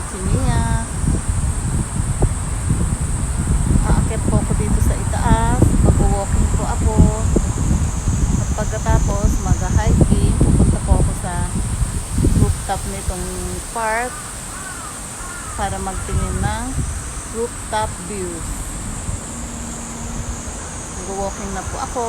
Si Mia. Aakyat po ako dito sa itaas. Mag-walking po ako. At pagkatapos mag-hiking, pupunta po ako sa rooftop nitong park para magtingin ng rooftop views. Mag-walking na po ako.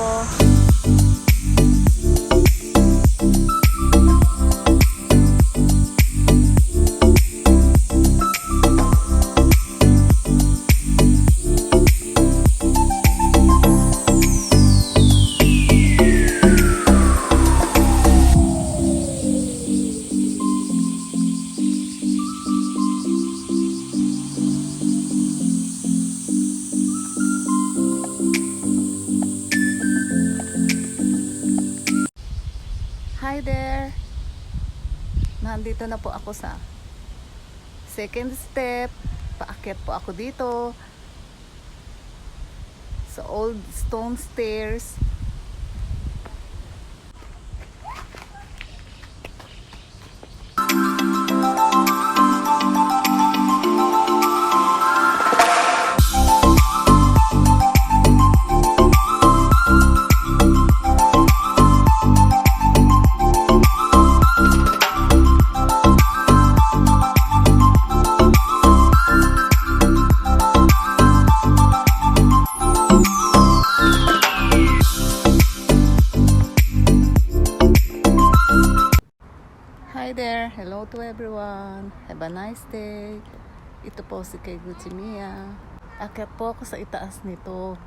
Hi there! Nandito na po ako sa second step. Paakyat po ako dito sa old stone stairs. Hi there! Hello to everyone! Have a nice day! Ito po si kay Gucci Mia. Akyat po ako sa itaas nito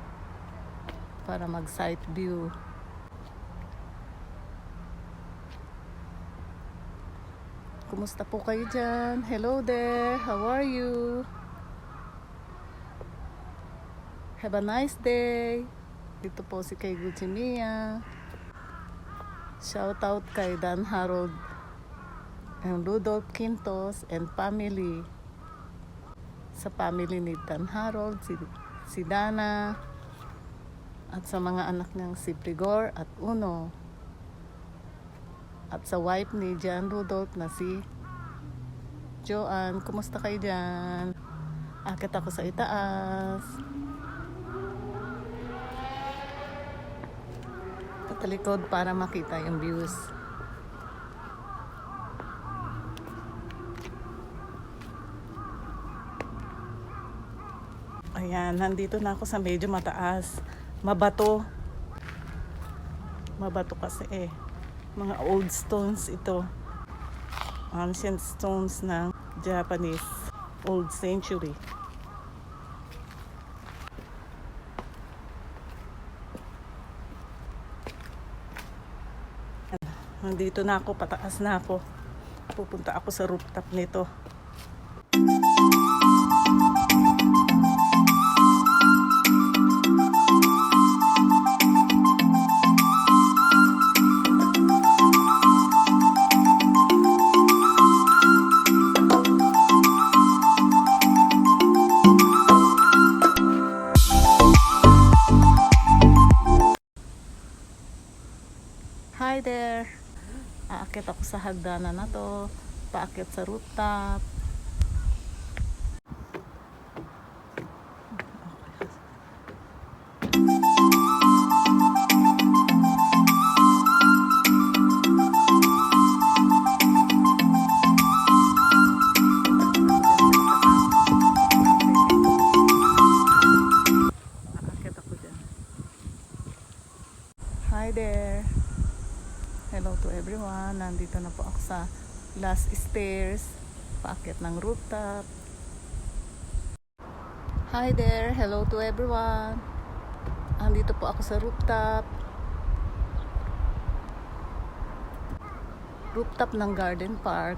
para mag side view. Kumusta po kayo dyan? Hello there! How are you? Have a nice day! Ito po si kay Gucci Mia. Shout out kay Dan Harold and Rudolph Quintos and family. Sa family ni Dan Harold, si Dana, at sa mga anak niyang si Prigor at Uno, at sa wife ni John Rudolph na si Joanne. Kumusta kayo dyan? Akit ako sa itaas. Katalikod para makita yung views. Ayan, nandito na ako sa medyo mataas. Mabato. Mabato kasi eh. Mga old stones ito. Ancient stones ng Japanese old century. Nandito na ako, pataas na ako. Pupunta ako sa rooftop nito. Hi there! Aakyat ako sa hagdanan na to. Paakyat sa rooftop. Aakyat ako dyan. Hi there! Hello to everyone. Nandito na po ako sa last stairs. Paakyat ng rooftop. Hi there. Hello to everyone. Nandito po ako sa rooftop. Rooftop ng garden park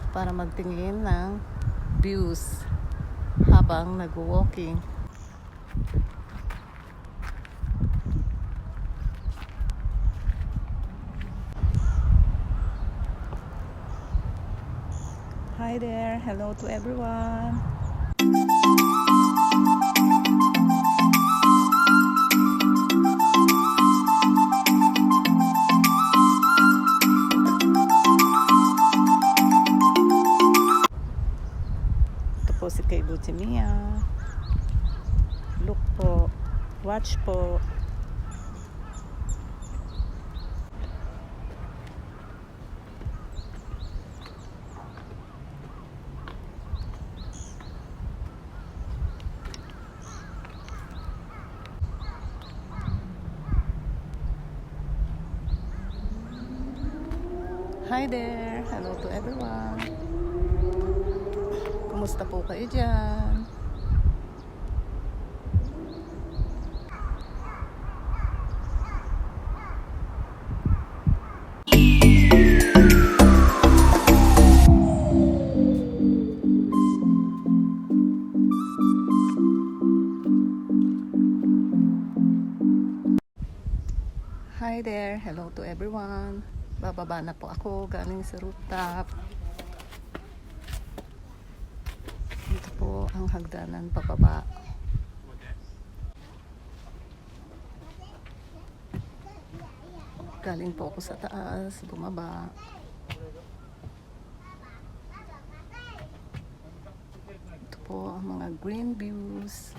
para magtingin ng views habang nag-walking. Hi there. Hello to everyone. po. Hi there! Hello to everyone! Kumusta po kayo dyan? Hi there! Hello to everyone! Bababa na po ako galing sa rooftop. Dito po ang hagdanan pababa. Galing po ako sa taas, bumaba. Ito po ang mga green views.